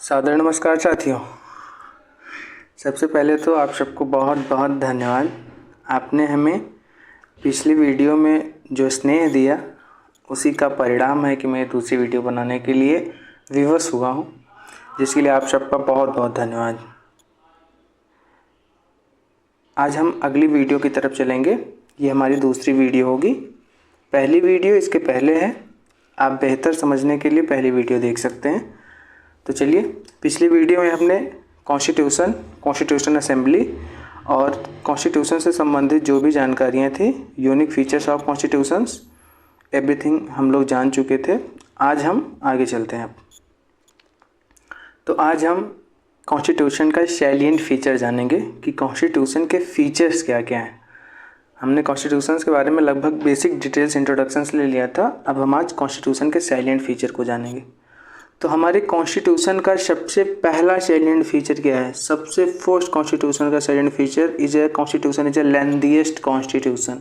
सादर नमस्कार साथियों। सबसे पहले तो आप सबको बहुत बहुत धन्यवाद। आपने हमें पिछली वीडियो में जो स्नेह दिया उसी का परिणाम है कि मैं दूसरी वीडियो बनाने के लिए विवश हुआ हूँ, जिसके लिए आप सबका बहुत बहुत धन्यवाद। आज हम अगली वीडियो की तरफ चलेंगे। ये हमारी दूसरी वीडियो होगी। पहली वीडियो इसके पहले है, आप बेहतर समझने के लिए पहली वीडियो देख सकते हैं। तो चलिए, पिछली वीडियो में हमने कॉन्स्टिट्यूशन असेंबली और कॉन्स्टिट्यूशन से संबंधित जो भी जानकारियाँ थी, unique features of constitutions, everything हम लोग जान चुके थे। आज हम आगे चलते हैं। तो आज हम कॉन्स्टिट्यूशन का सैलिएंट फीचर जानेंगे कि कॉन्स्टिट्यूशन के फीचर्स क्या क्या हैं। हमने कॉन्स्टिट्यूशन के बारे में लगभग बेसिक डिटेल्स इंट्रोडक्शंस ले लिया था। अब हम आज कॉन्स्टिट्यूशन के सैलिएंट फीचर को जानेंगे। तो हमारे कॉन्स्टिट्यूशन का सबसे पहला सैलिएंट फीचर क्या है? सबसे फर्स्ट कॉन्स्टिट्यूशन का salient feature constitution is a lengthiest constitution.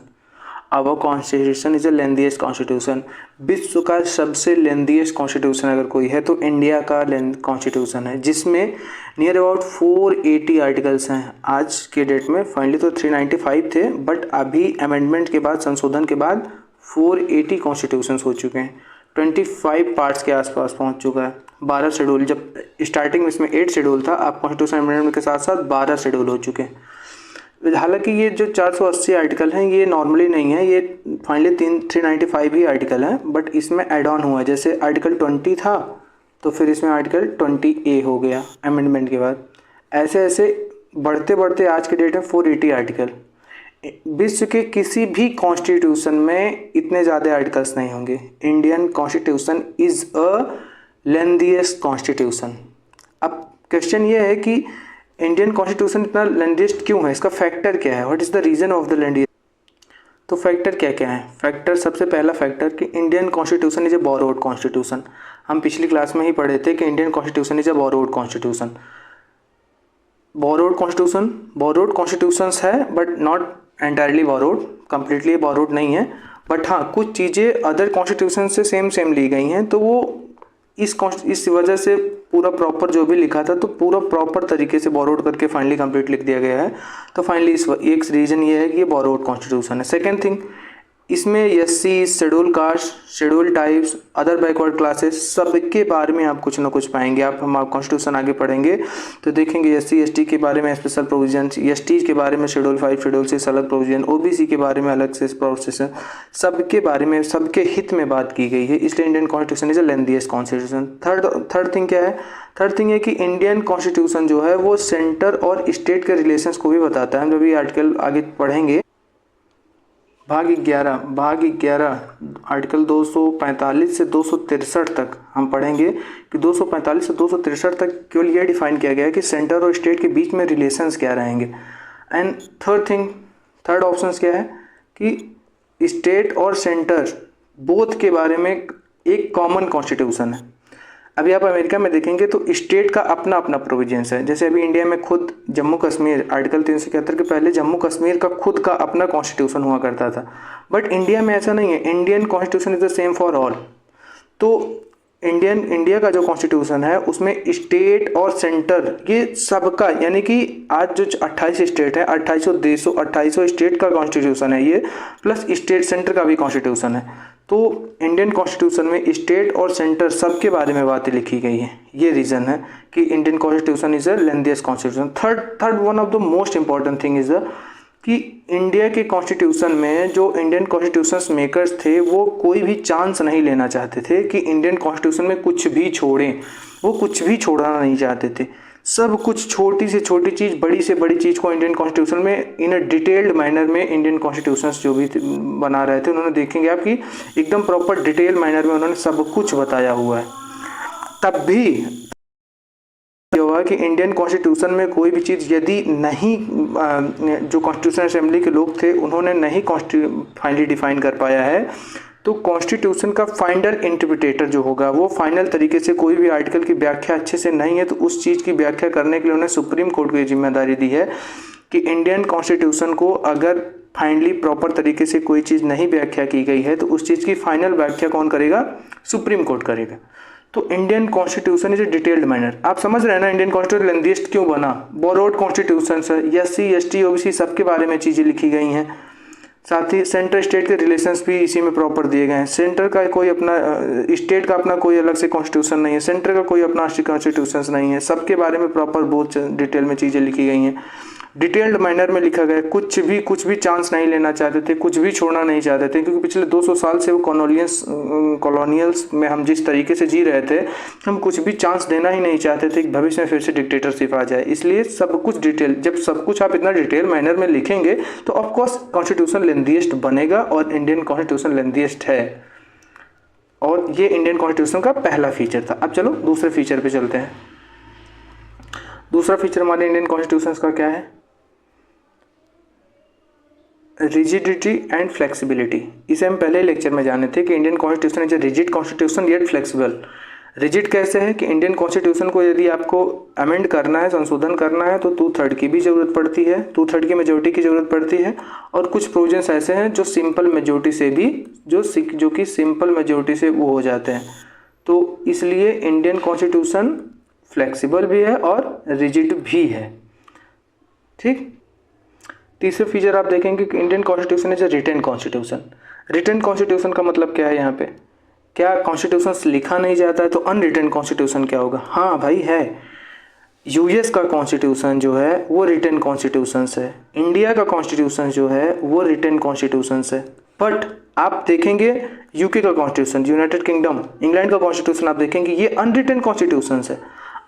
Our constitution is a lengthiest constitution. विश्व का सबसे लेंथीएस्ट कॉन्स्टिट्यूशन अगर कोई है तो इंडिया का कॉन्स्टिट्यूशन है, जिसमें नियर अबाउट 480 आर्टिकल्स हैं आज के डेट में। फाइनली तो 395 थे, बट अभी अमेंडमेंट के बाद, संशोधन के बाद 480 कॉन्स्टिट्यूशन हो चुके हैं। 25 पार्ट्स के आसपास पहुंच चुका है। 12 शेड्यूल, जब स्टार्टिंग में इसमें 8 शेड्यूल था, अब कॉन्स्टिट्यूशन अमेंडमेंट के साथ साथ 12 शेड्यूल हो चुके हैं। हालांकि ये जो 480 आर्टिकल हैं ये नॉर्मली नहीं है, ये फाइनली 395 ही आर्टिकल हैं, बट इसमें एड ऑन हुआ है। जैसे आर्टिकल 20 था तो फिर इसमें आर्टिकल 20A हो गया अमेंडमेंट के बाद। ऐसे ऐसे बढ़ते बढ़ते आज के डेट में 480 आर्टिकल। विश्व के किसी भी कॉन्स्टिट्यूशन में इतने ज़्यादा आर्टिकल्स नहीं होंगे। Indian constitution is a lengthiest constitution. अब क्वेश्चन ये है कि इंडियन कॉन्स्टिट्यूशन इतना लेंथीएस्ट क्यों है? इसका फैक्टर क्या है? What is the reason of the lengthiest? तो फैक्टर क्या क्या है? फैक्टर, सबसे पहला फैक्टर कि Indian constitution is a borrowed constitution. हम पिछली क्लास में ही पढ़े थे कि Indian constitution is a borrowed constitution. Borrowed constitutions है, but not entirely borrowed, completely borrowed नहीं है। बट हाँ, कुछ चीज़ें अदर कॉन्स्टिट्यूशन से सेम ली गई हैं, तो वो इस वजह से पूरा प्रॉपर जो भी लिखा था तो पूरा प्रॉपर तरीके से बोरोड करके फाइनली कंप्लीट लिख दिया गया है। तो फाइनली एक रीज़न ये है कि ये बोरोड कॉन्स्टिट्यूशन है। सेकेंड थिंग, इसमें SC, schedule caste, schedule types, other backward classes, सबके बारे में आप कुछ ना कुछ पाएंगे। हम कॉन्स्टिट्यूशन आगे पढ़ेंगे तो देखेंगे एससी एसटी के बारे में स्पेशल प्रोविजन, एसटी के बारे में शेड्यूल 5 शेड्यूल 6 अलग प्रोविजन, ओबीसी के बारे में अलग से प्रोसेस, सबके बारे में सबके हित में बात की गई है। इसलिए Indian constitution is a lengthiest constitution. Third thing क्या है? थर्ड थिंग है कि इंडियन कॉन्स्टिट्यूशन जो है वो सेंटर और स्टेट के रिलेशंस को भी बताता है। हम जब ये आर्टिकल आगे पढ़ेंगे, भाग 11 आर्टिकल 245 से 263 तक हम पढ़ेंगे कि 245 से 263 तक केवल यह डिफाइन किया गया है कि सेंटर और स्टेट के बीच में रिलेशंस क्या रहेंगे। एंड थर्ड ऑप्शन क्या है कि स्टेट और सेंटर बोथ के बारे में एक कॉमन कॉन्स्टिट्यूशन है। अभी आप अमेरिका में देखेंगे तो स्टेट का अपना अपना प्रोविजंस है। जैसे अभी इंडिया में खुद जम्मू कश्मीर, आर्टिकल 371 के पहले जम्मू कश्मीर का खुद का अपना कॉन्स्टिट्यूशन हुआ करता था, बट इंडिया में ऐसा नहीं है। Indian constitution is the same for all. तो इंडिया का जो कॉन्स्टिट्यूशन है उसमें स्टेट और सेंटर ये सबका, यानी कि आज जो 28 स्टेट है, 2800 स्टेट का कॉन्स्टिट्यूशन है ये, प्लस स्टेट सेंटर का भी कॉन्स्टिट्यूशन है। तो इंडियन कॉन्स्टिट्यूशन में स्टेट और सेंटर सबके बारे में बातें लिखी गई हैं। ये रीज़न है कि Indian constitution is a lengthiest constitution. Third one of the most important thing is कि इंडिया के कॉन्स्टिट्यूशन में जो इंडियन कॉन्स्टिट्यूशन मेकर्स थे वो कोई भी चांस नहीं लेना चाहते थे कि इंडियन कॉन्स्टिट्यूशन में कुछ भी छोड़ें। वो कुछ भी छोड़ना नहीं चाहते थे। सब कुछ, छोटी से छोटी चीज़, बड़ी से बड़ी चीज़ को इंडियन कॉन्स्टिट्यूशन में इन अ डिटेल्ड मैनर में इंडियन कॉन्स्टिट्यूशंस जो भी बना रहे थे, उन्होंने देखेंगे आप कि एकदम प्रॉपर डिटेल मैनर में उन्होंने सब कुछ बताया हुआ है। तब भी हुआ कि इंडियन कॉन्स्टिट्यूशन में कोई भी चीज़ यदि नहीं, जो कॉन्स्टिट्यूशन असेंबली के लोग थे उन्होंने नहीं फाइनली डिफाइन कर पाया है, तो कॉन्स्टिट्यूशन का फाइनल इंटरप्रिटेटर जो होगा वो फाइनल तरीके से कोई भी आर्टिकल की व्याख्या अच्छे से नहीं है तो उस चीज़ की व्याख्या करने के लिए उन्हें सुप्रीम कोर्ट को ये जिम्मेदारी दी है कि इंडियन कॉन्स्टिट्यूशन को अगर फाइनली प्रॉपर तरीके से कोई चीज़ नहीं व्याख्या की गई है तो उस चीज़ की फाइनल व्याख्या कौन करेगा? सुप्रीम कोर्ट करेगा। तो Indian constitution is A detailed manner, आप समझ रहे हैं ना इंडियन कॉन्स्टिट्यूशन लेंथीएस्ट क्यों बना, बोरोड कॉन्स्टिट्यूशन है, एससी एसटी ओबीसी सबके बारे में चीज़ें लिखी गई हैं, साथ ही सेंटर स्टेट के रिलेशंस भी इसी में प्रॉपर दिए गए हैं। सेंटर का कोई अपना, स्टेट का अपना कोई अलग से कॉन्स्टिट्यूशन नहीं है, सेंटर का कोई अपना कॉन्स्टिट्यूशन नहीं है, सबके बारे में प्रॉपर बहुत डिटेल में चीज़ें लिखी गई हैं, डिटेल्ड मैनर में लिखा गया। कुछ भी चांस नहीं लेना चाहते थे, कुछ भी छोड़ना नहीं चाहते थे, क्योंकि पिछले 200 साल से वो कॉलोनियल्स में हम जिस तरीके से जी रहे थे, हम कुछ भी चांस देना ही नहीं चाहते थे कि भविष्य में फिर से डिक्टेटरशिप आ जाए। इसलिए सब कुछ डिटेल, जब सब कुछ आप इतना डिटेल मैनर में लिखेंगे तो ऑफकोर्स कॉन्स्टिट्यूशन लेंथीएस्ट बनेगा, और इंडियन कॉन्स्टिट्यूशन लेंथीएस्ट है, और ये इंडियन कॉन्स्टिट्यूशन का पहला फीचर था। अब चलो दूसरे फीचर पे चलते हैं। दूसरा फीचर हमारे इंडियन कॉन्स्टिट्यूशन का क्या है? Rigidity and flexibility. इसे हम पहले लेक्चर में जाने थे कि Indian constitution is a rigid constitution yet flexible. Rigid कैसे है कि इंडियन कॉन्स्टिट्यूशन को यदि आपको अमेंड करना है, संशोधन करना है, तो 2/3 की भी ज़रूरत पड़ती है, 2/3 की मेजोरिटी की ज़रूरत पड़ती है, और कुछ प्रोविजंस ऐसे हैं जो सिंपल मेजोरिटी से भी जो कि सिंपल मेजोरिटी से वो हो जाते हैं। तो इसलिए इंडियन कॉन्स्टिट्यूशन फ्लेक्सिबल भी है और रिजिड भी है। ठीक। तीसरे फीचर आप देखेंगे कि Indian constitution is a written constitution. Written constitution का मतलब क्या है? यहाँ पे क्या कॉन्स्टिट्यूशन लिखा नहीं जाता है तो अनरिटन कॉन्स्टिट्यूशन क्या होगा? हाँ भाई है। यूएस का कॉन्स्टिट्यूशन जो है वो रिटन कॉन्स्टिट्यूशन है, इंडिया का कॉन्स्टिट्यूशन जो है वो रिटन कॉन्स्टिट्यूशन है। बट आप देखेंगे यूके का कॉन्स्टिट्यूशन, यूनाइटेड किंगडम, इंग्लैंड का कॉन्स्टिट्यूशन आप देखेंगे ये अनरिटन कॉन्स्टिट्यूशन है।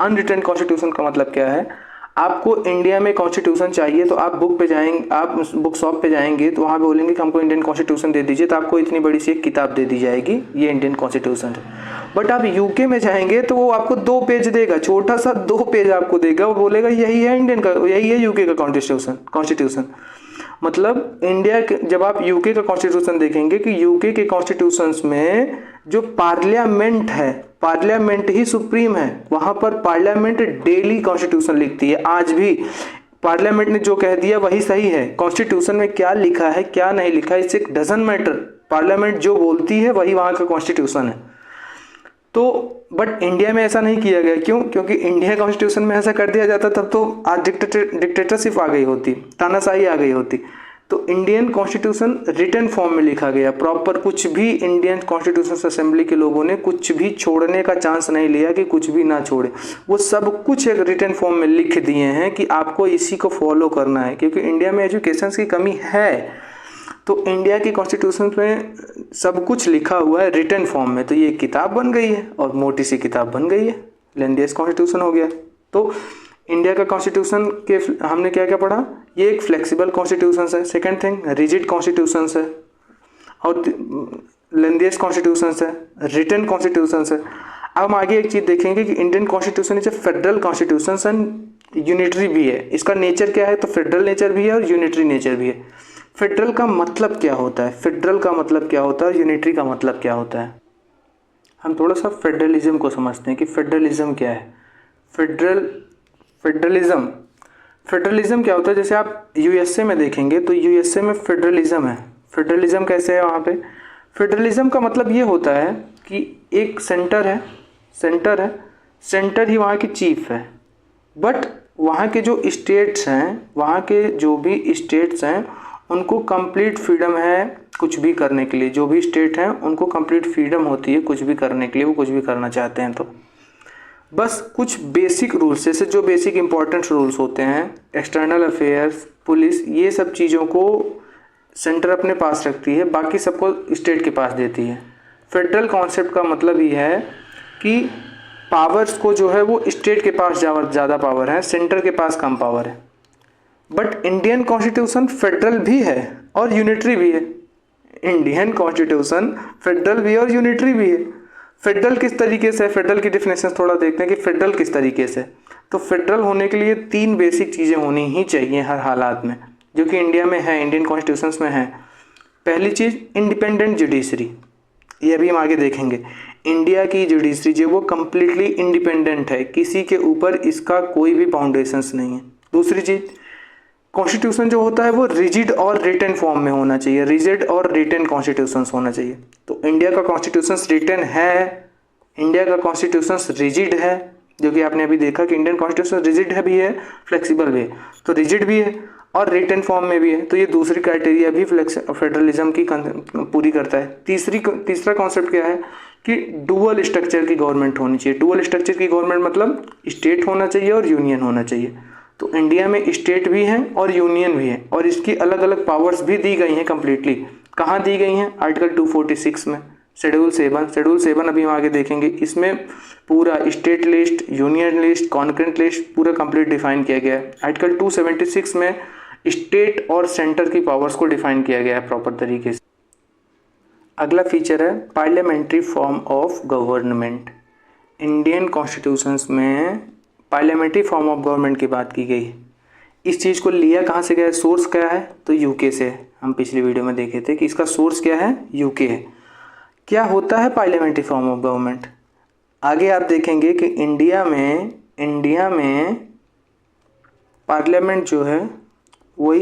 अनरिटन कॉन्स्टिट्यूशन का मतलब क्या है? आपको इंडिया में कॉन्स्टिट्यूशन चाहिए तो आप बुक पे जाएंगे, आप बुक शॉप पे जाएंगे तो वहाँ पे बोलेंगे कि हमको इंडियन कॉन्स्टिट्यूशन दे दीजिए, तो आपको इतनी बड़ी सी एक किताब दे दी जाएगी, ये इंडियन कॉन्स्टिट्यूशन है। बट आप यूके में जाएंगे तो वो आपको 2 पेज देगा, छोटा सा 2 पेज आपको देगा, वो बोलेगा यही है इंडियन का, यही है यूके का कॉन्स्टिट्यूशन। मतलब इंडिया के, जब आप यूके का कॉन्स्टिट्यूशन देखेंगे कि यूके के कॉन्स्टिट्यूशंस में जो पार्लियामेंट है, पार्लियामेंट ही सुप्रीम है, वहां पर पार्लियामेंट डेली कॉन्स्टिट्यूशन लिखती है। आज भी पार्लियामेंट ने जो कह दिया वही सही है, कॉन्स्टिट्यूशन में क्या लिखा है क्या नहीं लिखा है इससे डजंट मैटर, पार्लियामेंट जो बोलती है वही वहां का कॉन्स्टिट्यूशन है। तो बट इंडिया में ऐसा नहीं किया गया, क्यों? क्योंकि इंडिया कॉन्स्टिट्यूशन में ऐसा कर दिया जाता तब तो आज डिक्टेटरशिप आ गई होती, तानाशाही आ गई होती। तो इंडियन कॉन्स्टिट्यूशन रिटन फॉर्म में लिखा गया प्रॉपर, कुछ भी इंडियन कॉन्स्टिट्यूशन असेंबली के लोगों ने कुछ भी छोड़ने का चांस नहीं लिया कि कुछ भी ना छोड़े, वो सब कुछ एक रिटन फॉर्म में लिख दिए हैं कि आपको इसी को फॉलो करना है। क्योंकि इंडिया में एजुकेशन की कमी है, तो इंडिया की कॉन्स्टिट्यूशन में सब कुछ लिखा हुआ है रिटन फॉर्म में, तो ये एक किताब बन गई है और मोटी सी किताब बन गई है, लेंथीएस्ट कॉन्स्टिट्यूशन हो गया। तो इंडिया का कॉन्स्टिट्यूशन के हमने क्या क्या पढ़ा? ये एक फ्लेक्सिबल कॉन्स्टिट्यूशन है, सेकंड थिंग रिजिड कॉन्स्टिट्यूशन है, और लेंथीएस्ट कॉन्स्टिट्यूशन है, रिटन कॉन्स्टिट्यूशन है। अब हम आगे एक चीज़ देखेंगे कि Indian constitution is A federal constitution and unitary भी है। इसका नेचर क्या है? तो फेडरल नेचर भी है और यूनिटरी नेचर भी है। फेडरल का मतलब क्या होता है, फेडरल का मतलब क्या होता है, यूनिटरी का मतलब क्या होता है? हम थोड़ा सा फेडरलिज्म को समझते हैं कि फेडरलिज्म क्या है। फेडरलिज्म क्या होता है? जैसे आप यूएसए में देखेंगे तो यूएसए में फेडरलिज्म है। फेडरलिज्म कैसे है वहाँ पे? फेडरलिज्म का मतलब ये होता है कि एक सेंटर है, सेंटर ही वहाँ की चीफ है, बट वहाँ के जो स्टेट्स हैं, वहाँ के जो भी स्टेट्स हैं उनको कंप्लीट फ्रीडम है कुछ भी करने के लिए। जो भी स्टेट हैं उनको कंप्लीट फ्रीडम होती है कुछ भी करने के लिए, वो कुछ भी करना चाहते हैं तो बस कुछ बेसिक रूल्स, जैसे जो बेसिक इंपॉर्टेंट रूल्स होते हैं, एक्सटर्नल अफेयर्स, पुलिस, ये सब चीज़ों को सेंटर अपने पास रखती है, बाकी सबको स्टेट के पास देती है। फेडरल कॉन्सेप्ट का मतलब ये है कि पावर्स को जो है वो स्टेट के पास ज़्यादा पावर है, सेंटर के पास कम पावर है। बट इंडियन कॉन्स्टिट्यूशन फेडरल भी है और यूनिटरी भी है। इंडियन कॉन्स्टिट्यूशन फेडरल भी है और यूनिटरी भी है। फेडरल किस तरीके से? फेडरल की डेफिनेशन थोड़ा देखते हैं कि फेडरल किस तरीके से। तो फेडरल होने के लिए 3 बेसिक चीज़ें होनी ही चाहिए हर हालात में, जो कि इंडिया में है, इंडियन कॉन्स्टिट्यूशंस में है। पहली चीज़ इंडिपेंडेंट जुडिशरी, ये भी हम आगे देखेंगे। इंडिया की जुडिशरी जो वो कम्प्लीटली इंडिपेंडेंट है, किसी के ऊपर इसका कोई भी बाउंडेशंस नहीं है। दूसरी चीज़, कॉन्स्टिट्यूशन जो होता है वो रिजिड और रिटन फॉर्म में होना चाहिए, रिजिड और रिटन कॉन्स्टिट्यूशन होना चाहिए। तो इंडिया का कॉन्स्टिट्यूशन रिटन है इंडिया का कॉन्स्टिट्यूशन रिजिड है, जो कि आपने अभी देखा कि इंडियन कॉन्स्टिट्यूशन रिजिड है भी है, फ्लेक्सिबल भी है, तो रिजिड भी है और रिटन फॉर्म में भी है, तो ये दूसरी क्राइटेरिया भी फेडरलिज्म की पूरी करता है। तीसरा कॉन्सेप्ट क्या है कि डुअल स्ट्रक्चर की गवर्नमेंट होनी चाहिए। डुअल स्ट्रक्चर की गवर्नमेंट मतलब स्टेट होना चाहिए और यूनियन होना चाहिए। तो इंडिया में स्टेट भी है और यूनियन भी है और इसकी अलग अलग पावर्स भी दी गई हैं कम्प्लीटली। कहाँ दी गई हैं? आर्टिकल 246 में, शेड्यूल 7 अभी हम आगे देखेंगे। इसमें पूरा state list, union list, concurrent list पूरा कंप्लीट डिफाइन किया गया है। आर्टिकल 276 में स्टेट और सेंटर की पावर्स को डिफाइन किया गया है प्रॉपर तरीके से। अगला फीचर है parliamentary form of government. Indian constitutions में पार्लियामेंट्री फॉर्म ऑफ गवर्नमेंट की बात की गई। इस चीज़ को लिया कहाँ से गया है, सोर्स क्या है? तो यूके से। हम पिछली वीडियो में देखे थे कि इसका सोर्स क्या है, यूके है। क्या होता है पार्लियामेंट्री फॉर्म ऑफ गवर्नमेंट? आगे आप देखेंगे कि इंडिया में पार्लियामेंट जो है वही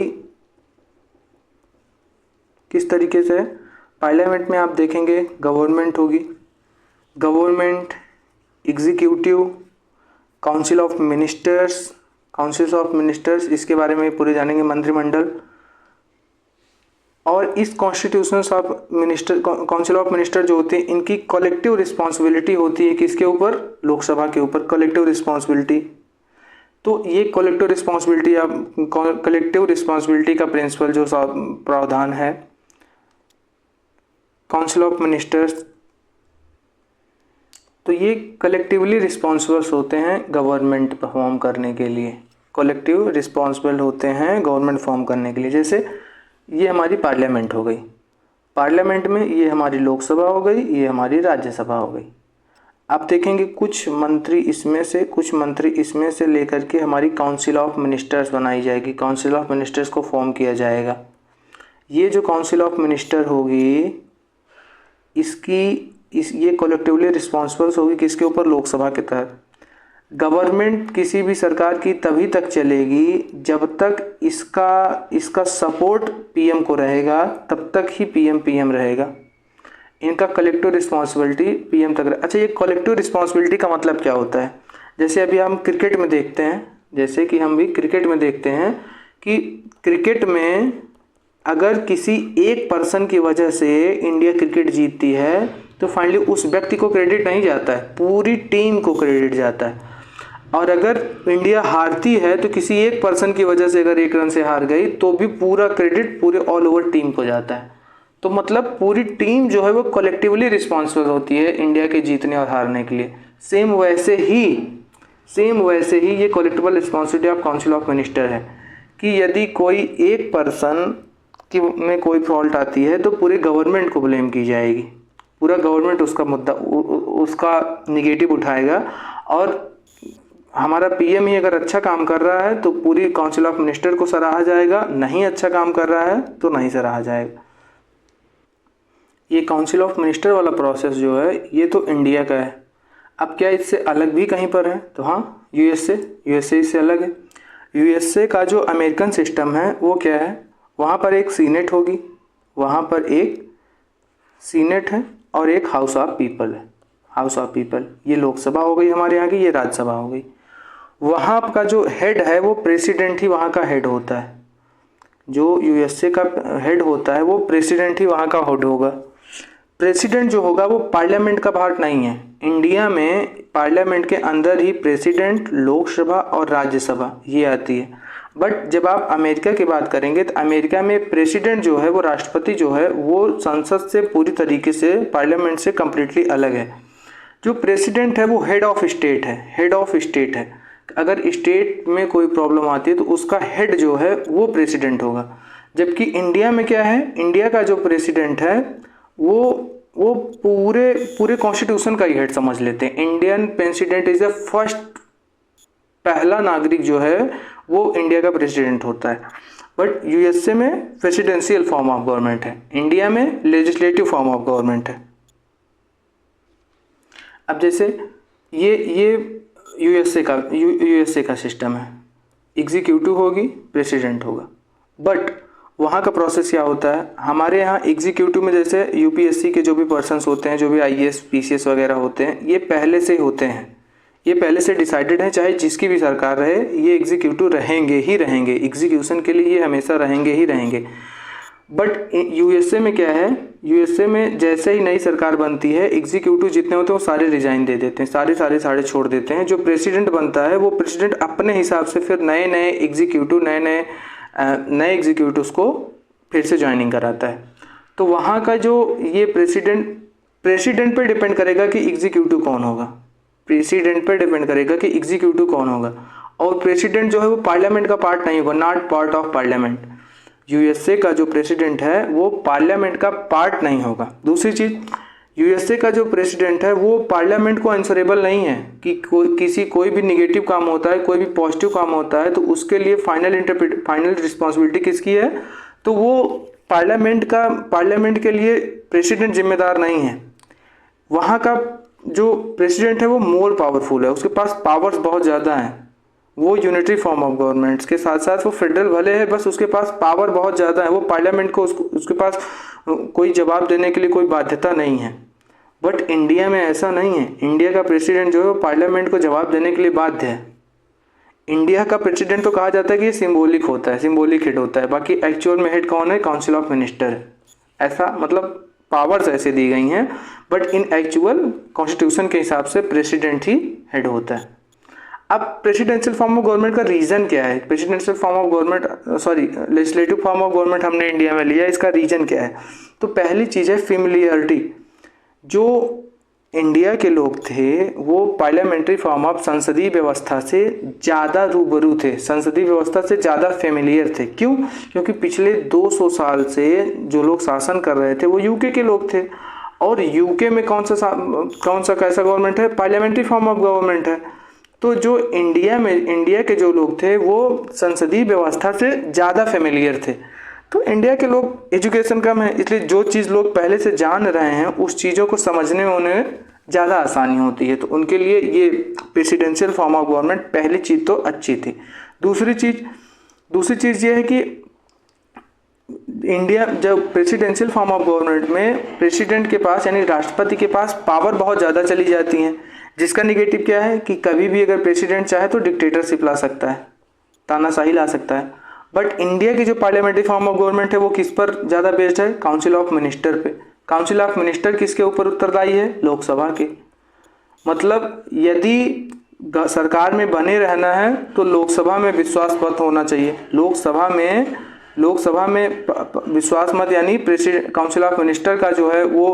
किस तरीके से है। पार्लियामेंट में आप देखेंगे गवर्नमेंट होगी, government, executive, council of ministers, इसके बारे में पूरे जानेंगे, मंत्रिमंडल। और इस काउंसिल ऑफ मिनिस्टर जो होते हैं इनकी कलेक्टिव रिस्पॉन्सिबिलिटी होती है किसके ऊपर? लोकसभा के ऊपर, कलेक्टिव रिस्पॉन्सिबिलिटी। तो ये कलेक्टिव रिस्पॉन्सिबिलिटी का प्रिंसिपल जो प्रावधान है, काउंसिल ऑफ मिनिस्टर्स, तो ये कलेक्टिवली रिस्पॉन्सिबल्स होते हैं गवर्नमेंट फॉर्म करने के लिए, कलेक्टिव रिस्पॉन्सिबल होते हैं गवर्नमेंट फॉर्म करने के लिए। जैसे ये हमारी पार्लियामेंट हो गई, पार्लियामेंट में ये हमारी लोकसभा हो गई, ये हमारी राज्यसभा हो गई। आप देखेंगे कुछ मंत्री इसमें से लेकर के हमारी काउंसिल ऑफ मिनिस्टर्स बनाई जाएगी, काउंसिल ऑफ मिनिस्टर्स को फॉर्म किया जाएगा। ये जो काउंसिल ऑफ मिनिस्टर होगी ये कलेक्टिवली रिस्पॉन्सिबल्स होगी किसके ऊपर? लोकसभा के तहत। गवर्नमेंट किसी भी सरकार की तभी तक चलेगी जब तक इसका सपोर्ट पीएम को रहेगा, तब तक ही पीएम रहेगा। इनका कलेक्टिव रिस्पॉन्सिबिलिटी पीएम तक अच्छा, ये कलेक्टिव रिस्पॉन्सिबिलिटी का मतलब क्या होता है? जैसे अभी हम क्रिकेट में देखते हैं, कि क्रिकेट में अगर किसी एक पर्सन की वजह से इंडिया क्रिकेट जीतती है तो फाइनली उस व्यक्ति को क्रेडिट नहीं जाता है, पूरी टीम को क्रेडिट जाता है। और अगर इंडिया हारती है तो किसी एक पर्सन की वजह से अगर 1 रन से हार गई तो भी पूरा क्रेडिट पूरे ऑल ओवर टीम को जाता है। तो मतलब पूरी टीम जो है वो कलेक्टिवली रिस्पॉन्सिबल होती है इंडिया के जीतने और हारने के लिए। सेम वैसे ही ये collective responsibility of council of minister है कि यदि कोई एक पर्सन में कोई फॉल्ट आती है तो पूरे गवर्नमेंट को ब्लेम की जाएगी, पूरा गवर्नमेंट उसका निगेटिव उठाएगा। और हमारा पीएम ही अगर अच्छा काम कर रहा है तो पूरी काउंसिल ऑफ मिनिस्टर को सराहा जाएगा, नहीं अच्छा काम कर रहा है तो नहीं सराहा जाएगा। ये काउंसिल ऑफ मिनिस्टर वाला प्रोसेस जो है ये तो इंडिया का है। अब क्या इससे अलग भी कहीं पर है? तो हाँ, यूएसए इससे अलग है। यूएसए का जो अमेरिकन सिस्टम है वो क्या है? वहाँ पर एक सीनेट होगी, है और एक हाउस ऑफ पीपल। ये लोकसभा हो गई हमारे यहाँ की, ये राज्यसभा हो गई। वहाँ का जो हेड है वो प्रेसिडेंट ही वहाँ का हेड होता है। जो यूएसए का हेड होता है वो प्रेसिडेंट ही वहाँ का हेड होगा। प्रेसिडेंट जो होगा वो पार्लियामेंट का पार्ट नहीं है। इंडिया में पार्लियामेंट के अंदर ही प्रेसिडेंट, लोकसभा और राज्यसभा ये आती है। बट जब आप अमेरिका की बात करेंगे तो अमेरिका में प्रेसिडेंट जो है वो, राष्ट्रपति जो है वो संसद से पूरी तरीके से, पार्लियामेंट से कम्प्लीटली अलग है। जो प्रेसिडेंट है वो हेड ऑफ स्टेट है। अगर स्टेट में कोई प्रॉब्लम आती है तो उसका हेड जो है वो प्रेसिडेंट होगा। जबकि इंडिया में क्या है? इंडिया का जो प्रेसिडेंट है वो पूरे कॉन्स्टिट्यूशन का ही हेड समझ लेते हैं। Indian president is the first, पहला नागरिक जो है वो इंडिया का प्रेसिडेंट होता है। बट यूएसए में प्रेसिडेंशियल फॉर्म ऑफ गवर्नमेंट है, इंडिया में लेजिस्लेटिव फॉर्म ऑफ गवर्नमेंट है। अब जैसे ये यूएसए का सिस्टम है, एग्जीक्यूटिव होगी, प्रेसिडेंट होगा। बट वहाँ का प्रोसेस क्या होता है, हमारे यहाँ एग्जीक्यूटिव में जैसे यूपीएससी के जो भी पर्सन्स होते हैं, जो भी आईएएस पीसीएस वगैरह होते हैं, ये पहले से होते हैं, ये पहले से डिसाइडेड है, चाहे जिसकी भी सरकार रहे ये एग्जीक्यूटिव रहेंगे ही रहेंगे, एग्जीक्यूशन के लिए ये हमेशा रहेंगे ही रहेंगे। बट यूएसए में क्या है, यूएसए में जैसे ही नई सरकार बनती है, एग्जीक्यूटिव जितने होते हैं वो सारे रिजाइन दे देते हैं, सारे छोड़ देते हैं। जो प्रेसिडेंट बनता है वो प्रेसिडेंट अपने हिसाब से फिर नए नए एग्जीक्यूटिव्स को फिर से ज्वाइनिंग कराता है। तो वहाँ का जो ये प्रेसिडेंट पे डिपेंड करेगा कि एग्जीक्यूटिव कौन होगा, प्रेसिडेंट पे डिपेंड करेगा कि एग्जीक्यूटिव कौन होगा। और प्रेसिडेंट जो है वो पार्लियामेंट का पार्ट नहीं होगा, not part of parliament. USA का जो प्रेसिडेंट है वो पार्लियामेंट का पार्ट नहीं होगा। दूसरी चीज़, यूएसए का जो प्रेसिडेंट है वो पार्लियामेंट को आंसरेबल नहीं है कि कोई भी निगेटिव काम होता है, कोई भी पॉजिटिव काम होता है तो उसके लिए फाइनल रिस्पॉन्सिबिलिटी किसकी है, तो वो पार्लियामेंट के लिए प्रेसिडेंट जिम्मेदार नहीं है। वहाँ का जो प्रेसिडेंट है वो मोर पावरफुल है, उसके पास पावर्स बहुत ज़्यादा हैं। वो यूनिटरी फॉर्म ऑफ गवर्नमेंट्स के साथ साथ वो फेडरल भले है, बस उसके पास पावर बहुत ज़्यादा है। वो पार्लियामेंट को उसके पास कोई जवाब देने के लिए कोई बाध्यता नहीं है। बट इंडिया में ऐसा नहीं है। इंडिया का प्रेसिडेंट जो है वो पार्लियामेंट को जवाब देने के लिए बाध्य है। इंडिया का प्रेसिडेंट तो कहा जाता है कि ये सिंबॉलिक होता है, सिंबॉलिक हेड होता है, बाकी एक्चुअल में हेड कौन है, काउंसिल ऑफ मिनिस्टर है। ऐसा मतलब पावर्स ऐसे दी गई हैं, बट इन एक्चुअल कॉन्स्टिट्यूशन के हिसाब से प्रेसिडेंट ही हेड होता है। अब प्रेसिडेंशियल फॉर्म ऑफ गवर्नमेंट का रीज़न क्या है, presidential form of government legislative form of government हमने इंडिया में लिया, इसका रीज़न क्या है। तो पहली चीज़ है फेमिलियरिटी। जो इंडिया के लोग थे वो पार्लियामेंट्री फॉर्म ऑफ संसदीय व्यवस्था से ज़्यादा रूबरू थे, संसदीय व्यवस्था से ज़्यादा फेमिलियर थे। क्यों? क्योंकि पिछले 200 साल से जो लोग शासन कर रहे थे वो यूके के लोग थे, और यूके में कौन सा कैसा गवर्नमेंट है, पार्लियामेंट्री फॉर्म ऑफ गवर्नमेंट है। तो जो इंडिया के जो लोग थे वो संसदीय व्यवस्था से ज़्यादा फेमिलियर थे। तो इंडिया के लोग एजुकेशन कम है, इसलिए जो चीज़ लोग पहले से जान रहे हैं उस चीज़ों को समझने में उन्हें ज़्यादा आसानी होती है। तो उनके लिए ये प्रेसिडेंशियल फॉर्म ऑफ गवर्नमेंट पहली चीज़ तो अच्छी थी। दूसरी चीज़ ये है कि इंडिया जब प्रेसिडेंशियल फॉर्म ऑफ गवर्नमेंट में प्रेसिडेंट के पास यानी राष्ट्रपति के पास पावर बहुत ज़्यादा चली जाती हैं, जिसका निगेटिव क्या है कि कभी भी अगर प्रेसिडेंट चाहे तो डिक्टेटरशिप ला सकता है, तानाशाही ला सकता है। बट इंडिया की जो पार्लियामेंट्री फॉर्म ऑफ गवर्नमेंट है वो किस पर ज़्यादा बेस्ड है, काउंसिल ऑफ मिनिस्टर पे। काउंसिल ऑफ मिनिस्टर किसके ऊपर उत्तरदायी है, लोकसभा के। मतलब यदि सरकार में बने रहना है तो लोकसभा में विश्वास मत होना चाहिए। लोकसभा में विश्वास मत यानी प्रेसिडेंट काउंसिल ऑफ मिनिस्टर का जो है वो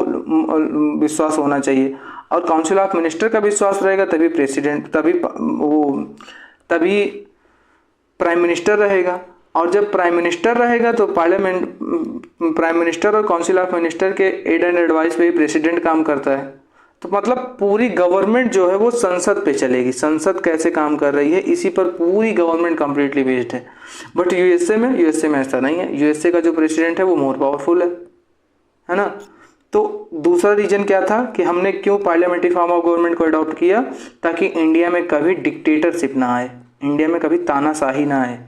विश्वास होना चाहिए, और काउंसिल ऑफ मिनिस्टर का विश्वास रहेगा तभी प्रेसिडेंट तभी प्राइम मिनिस्टर रहेगा। और जब प्राइम मिनिस्टर रहेगा तो प्राइम मिनिस्टर और काउंसिल ऑफ मिनिस्टर के एड एंड एडवाइस पे ही प्रेसिडेंट काम करता है। तो मतलब पूरी गवर्नमेंट जो है वो संसद पे चलेगी, संसद कैसे काम कर रही है इसी पर पूरी गवर्नमेंट कंप्लीटली बेस्ड है। बट यूएसए में ऐसा नहीं है। यूएसए का जो प्रेसिडेंट है वो मोर पावरफुल है ना। तो दूसरा रीजन क्या था कि हमने क्यों पार्लियामेंट्री फॉर्म ऑफ गवर्नमेंट को अडॉप्ट किया, ताकि इंडिया में कभी डिक्टेटरशिप ना आए, इंडिया में कभी तानाशाही ना आए।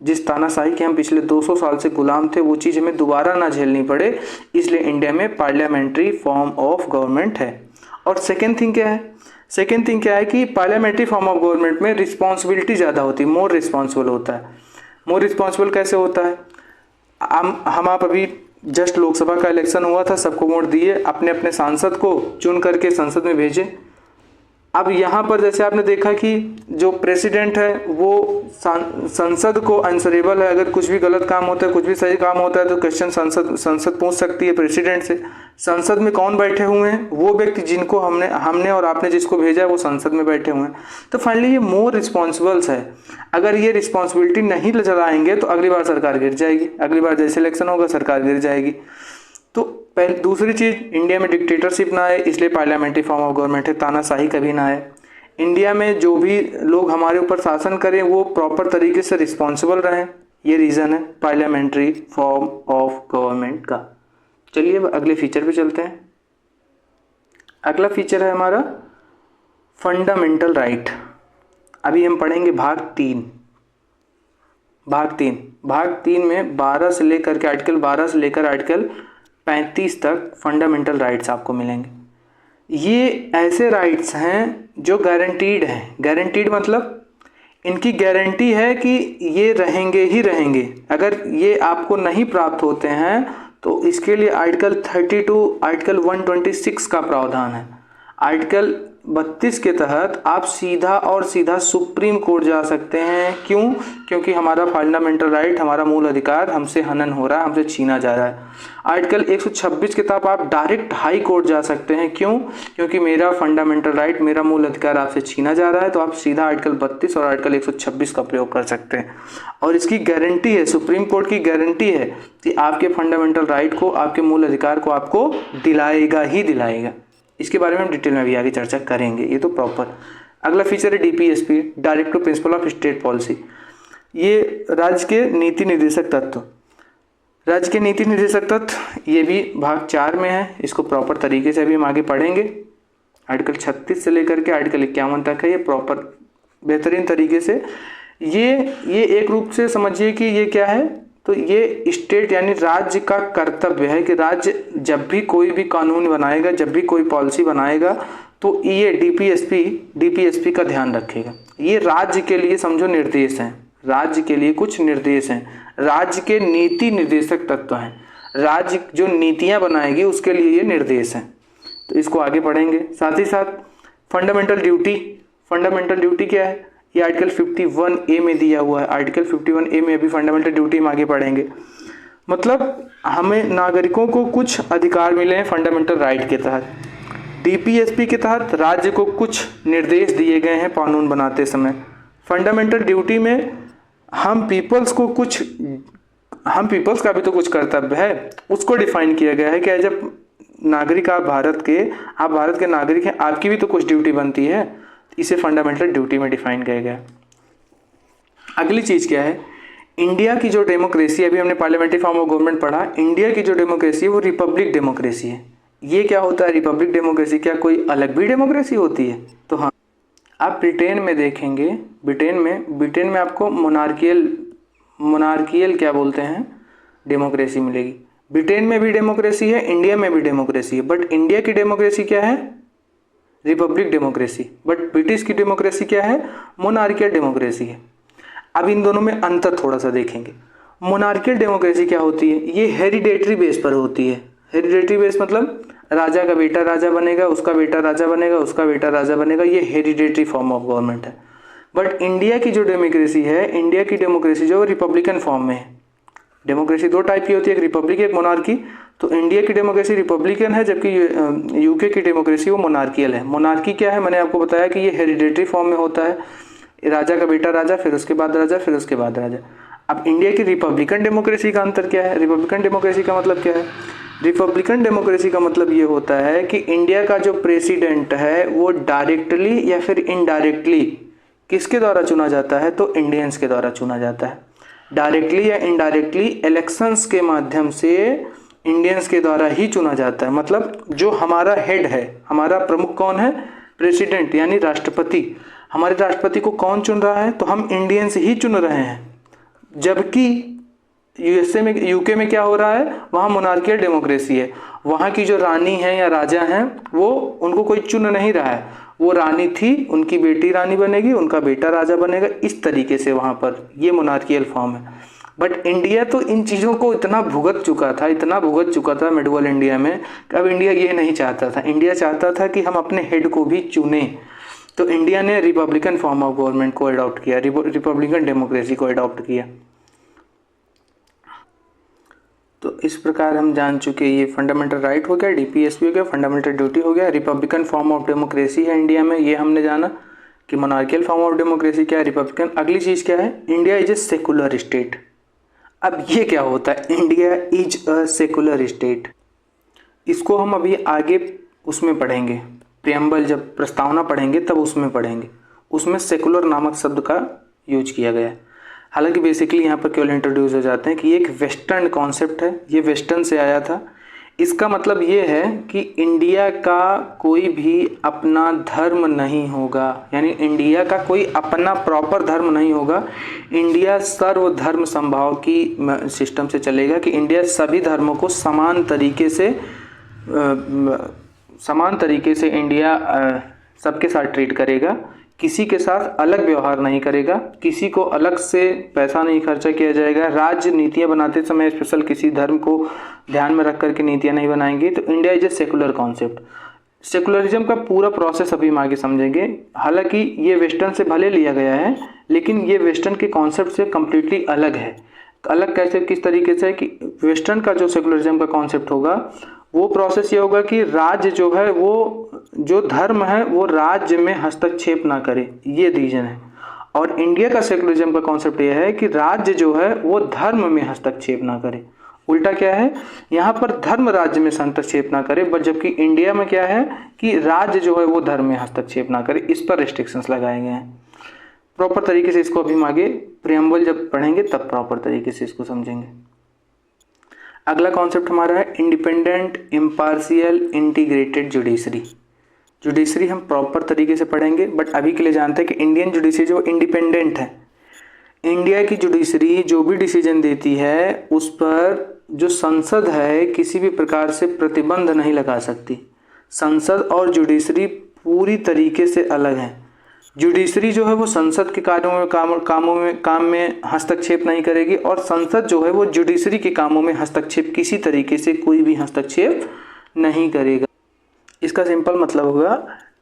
जिस तानाशाही के हम पिछले 200 साल से गुलाम थे वो चीज़ हमें दोबारा ना झेलनी पड़े, इसलिए इंडिया में पार्लियामेंट्री फॉर्म ऑफ गवर्नमेंट है। और सेकेंड थिंग क्या है कि पार्लियामेंट्री फॉर्म ऑफ गवर्नमेंट में रिस्पॉन्सिबिलिटी ज़्यादा होती है, मोर रिस्पॉन्सिबल होता है। मोर रिस्पॉन्सिबल कैसे होता है, हम आप अभी जस्ट लोकसभा का इलेक्शन हुआ था, सबको वोट दिए, अपने अपने सांसद को चुन करके संसद में भेजे। अब यहाँ पर जैसे आपने देखा कि जो प्रेसिडेंट है वो संसद को आंसरेबल है, अगर कुछ भी गलत काम होता है, कुछ भी सही काम होता है तो क्वेश्चन संसद पूछ सकती है प्रेसिडेंट से। संसद में कौन बैठे हुए हैं, वो व्यक्ति जिनको हमने और आपने जिसको भेजा है वो संसद में बैठे हुए हैं। तो फाइनली ये मोर रिस्पॉन्सिबल्स है। अगर ये रिस्पॉन्सिबिलिटी नहीं चलाएंगे तो अगली बार सरकार गिर जाएगी, अगली बार जैसे इलेक्शन होगा सरकार गिर जाएगी। तो दूसरी चीज़, इंडिया में डिक्टेटरशिप ना आए इसलिए पार्लियामेंट्री फॉर्म ऑफ गवर्नमेंट है, तानाशाही कभी ना आए। इंडिया में जो भी लोग हमारे ऊपर शासन करें वो प्रॉपर तरीके से रिस्पॉन्सिबल रहें, ये रीज़न है पार्लियामेंट्री फॉर्म ऑफ गवर्नमेंट का। चलिए अब अगले फीचर पे चलते हैं। अगला फीचर है हमारा फंडामेंटल राइट। अभी हम पढ़ेंगे भाग 3। भाग तीन में 12 से लेकर के आर्टिकल 12 से लेकर आर्टिकल 35 तक फंडामेंटल राइट्स आपको मिलेंगे। ये ऐसे राइट्स हैं जो गारंटीड हैं। गारंटीड मतलब इनकी गारंटी है कि ये रहेंगे ही रहेंगे। अगर ये आपको नहीं प्राप्त होते हैं तो इसके लिए आर्टिकल 32 आर्टिकल 126 का प्रावधान है। आर्टिकल 32 के तहत आप सीधा और सीधा सुप्रीम कोर्ट जा सकते हैं। क्यों? क्योंकि हमारा फंडामेंटल राइट, हमारा मूल अधिकार हमसे हनन हो रहा है, हमसे छीना जा रहा है। आर्टिकल 126 के तहत आप डायरेक्ट हाई कोर्ट जा सकते हैं। क्यों? क्योंकि मेरा फंडामेंटल राइट, मेरा मूल अधिकार आपसे छीना जा रहा है, तो आप सीधा आर्टिकल 32 और आर्टिकल 126 का प्रयोग कर सकते हैं। और इसकी गारंटी है, सुप्रीम कोर्ट की गारंटी है कि आपके फंडामेंटल राइट को, आपके मूल अधिकार को आपको दिलाएगा ही दिलाएगा। इसके बारे में हम डिटेल में भी आगे चर्चा करेंगे। ये तो प्रॉपर। अगला फीचर है DPSP, directive principle of state policy. ये राज्य के नीति निर्देशक तत्व, राज्य के नीति निर्देशक तत्व ये भी भाग 4 में है। इसको प्रॉपर तरीके से अभी हम आगे पढ़ेंगे। आर्टिकल 36 से लेकर के आर्टिकल 51 तक है ये प्रॉपर बेहतरीन तरीके से। ये एक रूप से समझिए कि ये क्या है, तो ये स्टेट यानी राज्य का कर्तव्य है कि राज्य जब भी कोई भी कानून बनाएगा, जब भी कोई पॉलिसी बनाएगा, तो ये DPSP का ध्यान रखेगा। ये राज्य के लिए समझो निर्देश हैं, राज्य के लिए कुछ निर्देश हैं, राज्य के नीति निर्देशक तत्व हैं। राज्य जो नीतियां बनाएगी उसके लिए ये निर्देश हैं। तो इसको आगे पढ़ेंगे। साथ ही साथ फंडामेंटल ड्यूटी क्या है, ये आर्टिकल 51A में दिया हुआ है। आर्टिकल 51A में अभी फंडामेंटल ड्यूटी हम आगे पढ़ेंगे। मतलब हमें नागरिकों को कुछ अधिकार मिले हैं फंडामेंटल राइट के तहत। DPSP के तहत राज्य को कुछ निर्देश दिए गए हैं कानून बनाते समय। फंडामेंटल ड्यूटी में हम पीपल्स का भी तो कुछ कर्तव्य है, उसको डिफाइन किया गया है कि जब नागरिक आप भारत के नागरिक हैं, आपकी भी तो कुछ ड्यूटी बनती है। इसे फंडामेंटल ड्यूटी में डिफाइन किया गया। अगली चीज़ क्या है, इंडिया की जो डेमोक्रेसी, अभी हमने पार्लियामेंट्री फॉर्म ऑफ गवर्नमेंट पढ़ा। इंडिया की जो डेमोक्रेसी है वो रिपब्लिक डेमोक्रेसी है। ये क्या होता है रिपब्लिक डेमोक्रेसी? क्या कोई अलग भी डेमोक्रेसी होती है? तो हाँ, आप ब्रिटेन में देखेंगे, ब्रिटेन में आपको मोनार्कियल क्या बोलते हैं, डेमोक्रेसी मिलेगी। ब्रिटेन में भी डेमोक्रेसी है, इंडिया में भी डेमोक्रेसी है, बट इंडिया की डेमोक्रेसी क्या है? Republic democracy. बट ब्रिटिश की डेमोक्रेसी क्या है? मोनार्कियल डेमोक्रेसी है। अब इन दोनों में अंतर थोड़ा सा देखेंगे। मोनार्कियल डेमोक्रेसी क्या होती है? ये हेरिडेटरी बेस पर होती है। हेरिडेटरी बेस मतलब राजा का बेटा राजा बनेगा, उसका बेटा राजा बनेगा, उसका बेटा राजा बनेगा। ये हेरिडेटरी फॉर्म ऑफ गवर्नमेंट है। बट इंडिया की जो डेमोक्रेसी है, इंडिया की डेमोक्रेसी जो रिपब्लिकन फॉर्म में है। डेमोक्रेसी दो टाइप की होती है, एक रिपब्लिक, एक मोनार्की। तो इंडिया की डेमोक्रेसी रिपब्लिकन है, जबकि यूके की डेमोक्रेसी वो मोनार्कियल है। मोनार्की क्या है? मैंने आपको बताया कि ये हेरिडेटरी फॉर्म में होता है। राजा का बेटा राजा, फिर उसके बाद राजा, फिर उसके बाद राजा। अब इंडिया की रिपब्लिकन डेमोक्रेसी का अंतर क्या है? रिपब्लिकन डेमोक्रेसी का मतलब क्या है? रिपब्लिकन डेमोक्रेसी का मतलब ये होता है कि इंडिया का जो प्रेसिडेंट है वो डायरेक्टली या फिर इनडायरेक्टली किसके द्वारा चुना जाता है? तो इंडियंस के द्वारा चुना जाता है। डायरेक्टली या इनडायरेक्टली इलेक्शंस के माध्यम से इंडियंस के द्वारा ही चुना जाता है। मतलब जो हमारा हेड है, हमारा प्रमुख कौन है? प्रेसिडेंट यानी राष्ट्रपति। हमारे राष्ट्रपति को कौन चुन रहा है? तो हम इंडियंस ही चुन रहे हैं। जबकि यूके में क्या हो रहा है? वहाँ मोनार्कियल डेमोक्रेसी है। वहाँ की जो रानी है या राजा हैं वो, उनको कोई चुन नहीं रहा है। वो रानी थी, उनकी बेटी रानी बनेगी, उनका बेटा राजा बनेगा। इस तरीके से वहाँ पर ये मोनार्कियल फॉर्म है। बट इंडिया तो इन चीज़ों को इतना भुगत चुका था मिडवल इंडिया में, कि अब इंडिया ये नहीं चाहता था। इंडिया चाहता था कि हम अपने हेड को भी चुने। तो इंडिया ने रिपब्लिकन फॉर्म ऑफ गवर्नमेंट को अडॉप्ट किया, रिपब्लिकन डेमोक्रेसी को अडॉप्ट किया। तो इस प्रकार हम जान चुके, ये फंडामेंटल राइट हो गया, DPSP हो गया, फंडामेंटल ड्यूटी हो गया, रिपब्लिकन फॉर्म ऑफ डेमोक्रेसी है इंडिया में, ये हमने जाना कि मोनार्कियल फॉर्म ऑफ डेमोक्रेसी क्या है, रिपब्लिकन। अगली चीज़ क्या है? India is a secular state. अब ये क्या होता है? India is a secular state. इसको हम अभी आगे उसमें पढ़ेंगे, प्रियम्बल जब प्रस्तावना पढ़ेंगे तब उसमें पढ़ेंगे। उसमें सेकुलर नामक शब्द का यूज किया गया है। हालांकि बेसिकली यहाँ पर केवल इंट्रोड्यूस हो जाते हैं कि ये एक वेस्टर्न कॉन्सेप्ट है, ये वेस्टर्न से आया था। इसका मतलब ये है कि इंडिया का कोई भी अपना धर्म नहीं होगा, यानी इंडिया का कोई अपना प्रॉपर धर्म नहीं होगा। इंडिया सर्वधर्म समभाव की सिस्टम से चलेगा कि इंडिया सभी धर्मों को समान तरीके से इंडिया सबके साथ ट्रीट करेगा, किसी के साथ अलग व्यवहार नहीं करेगा, किसी को अलग से पैसा नहीं खर्चा किया जाएगा। राज्य नीतियां बनाते समय स्पेशल किसी धर्म को ध्यान में रख करके नीतियां नहीं बनाएंगी। तो India is a secular concept. Secularism का पूरा प्रोसेस अभी हम आगे समझेंगे। हालांकि ये वेस्टर्न से भले लिया गया है, लेकिन ये वेस्टर्न के कॉन्सेप्ट से कम्प्लीटली अलग है। अलग कैसे, किस तरीके से कि वेस्टर्न का जो सेकुलरिज्म का कॉन्सेप्ट होगा वो प्रोसेस ये होगा कि राज्य जो है, वो जो धर्म है वो राज्य में हस्तक्षेप ना करे, ये रीजन है। और इंडिया का सेकुलरिज्म का कॉन्सेप्ट ये है कि राज्य जो है वो धर्म में हस्तक्षेप ना करे। उल्टा क्या है, यहाँ पर धर्म राज्य में हस्तक्षेप ना करे, बट जबकि इंडिया में क्या है कि राज्य जो है वो धर्म में हस्तक्षेप ना करे। इस पर रिस्ट्रिक्शंस लगाए गए हैं। प्रॉपर तरीके से इसको अभी हम आगे प्रियम्बल जब पढ़ेंगे तब प्रॉपर तरीके से इसको समझेंगे। अगला कॉन्सेप्ट हमारा है independent, impartial, integrated judiciary. Judiciary हम प्रॉपर तरीके से पढ़ेंगे, बट अभी के लिए जानते हैं कि इंडियन जुडिशरी जो इंडिपेंडेंट है। इंडिया की जुडिशरी जो भी डिसीजन देती है उस पर जो संसद है किसी भी प्रकार से प्रतिबंध नहीं लगा सकती। संसद और जुडिशरी पूरी तरीके से अलग है। जुडिशरी जो है वो संसद के कार्यों में काम में हस्तक्षेप नहीं करेगी, और संसद जो है वो जुडिशरी के कामों में हस्तक्षेप किसी तरीके से कोई भी हस्तक्षेप नहीं करेगा। इसका सिंपल मतलब होगा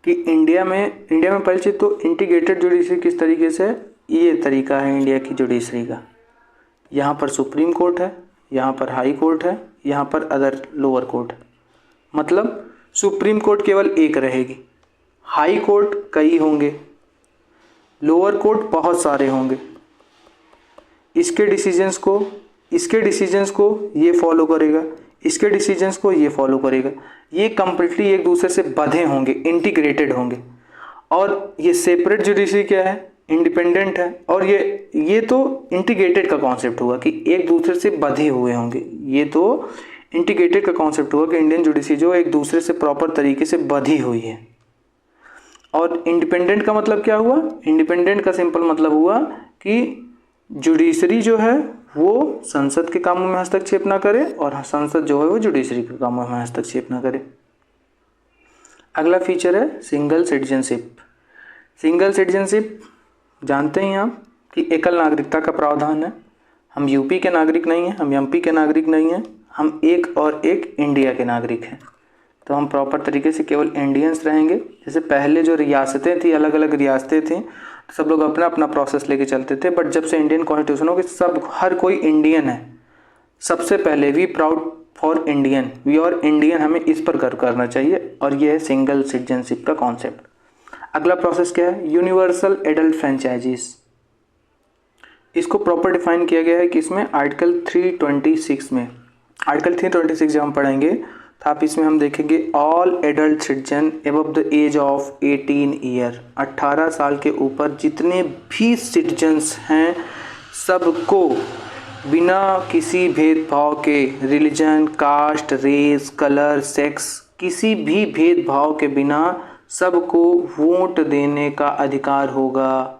कि इंडिया में परिचित तो इंटीग्रेटेड जुडिशरी किस तरीके से, ये तरीका है इंडिया की जुडिशरी का। यहाँ पर सुप्रीम कोर्ट है, यहाँ पर हाई कोर्ट है, यहाँ पर अदर लोअर कोर्ट है। मतलब सुप्रीम कोर्ट केवल एक रहेगी, हाई कोर्ट कई होंगे, लोअर कोर्ट बहुत सारे होंगे। इसके डिसीजंस को ये फॉलो करेगा, इसके डिसीजंस को ये फॉलो करेगा। ये कंप्लीटली एक दूसरे से बंधे होंगे, इंटीग्रेटेड होंगे। और ये सेपरेट जुडिशरी क्या है, इंडिपेंडेंट है। और ये तो इंटीग्रेटेड का कॉन्सेप्ट हुआ कि एक दूसरे से बंधे हुए होंगे। ये तो इंटीग्रेटेड का कॉन्सेप्ट हुआ कि इंडियन जुडिशरी जो एक दूसरे से प्रॉपर तरीके से बंधी हुई है। और इंडिपेंडेंट का मतलब क्या हुआ, इंडिपेंडेंट का सिंपल मतलब हुआ कि जुडिशरी जो है वो संसद के कामों में हस्तक्षेप ना करे, और संसद जो है वो जुडिशरी के कामों में हस्तक्षेप ना करे। अगला फीचर है सिंगल सिटीजनशिप। सिंगल सिटीजनशिप जानते हैं आप कि एकल नागरिकता का प्रावधान है। हम यूपी के नागरिक नहीं हैं, हम एमपी के नागरिक नहीं हैं, हम एक और एक इंडिया के नागरिक हैं। तो हम प्रॉपर तरीके से केवल इंडियंस रहेंगे। जैसे पहले जो रियासतें थी, अलग अलग रियासतें थी, सब लोग अपना अपना प्रोसेस लेके चलते थे। बट जब से इंडियन कॉन्स्टिट्यूशन हो कि हर कोई इंडियन है। सबसे पहले we proud for Indian, we और इंडियन, हमें इस पर गर्व करना चाहिए। और ये है सिंगल सिटीजनशिप का कॉन्सेप्ट। अगला प्रोसेस क्या है, यूनिवर्सल एडल्ट फ्रेंचाइजीज। इसको प्रॉपर डिफाइन किया गया है कि इसमें आर्टिकल 326 में, आर्टिकल 326 जब हम पढ़ेंगे तो आप इसमें हम देखेंगे all adult citizen above the age of 18 year. 18 साल के ऊपर जितने भी सिटीजन्स हैं सबको बिना किसी भेदभाव के, religion, caste, race, colour, sex, किसी भी भेदभाव के बिना सबको वोट देने का अधिकार होगा।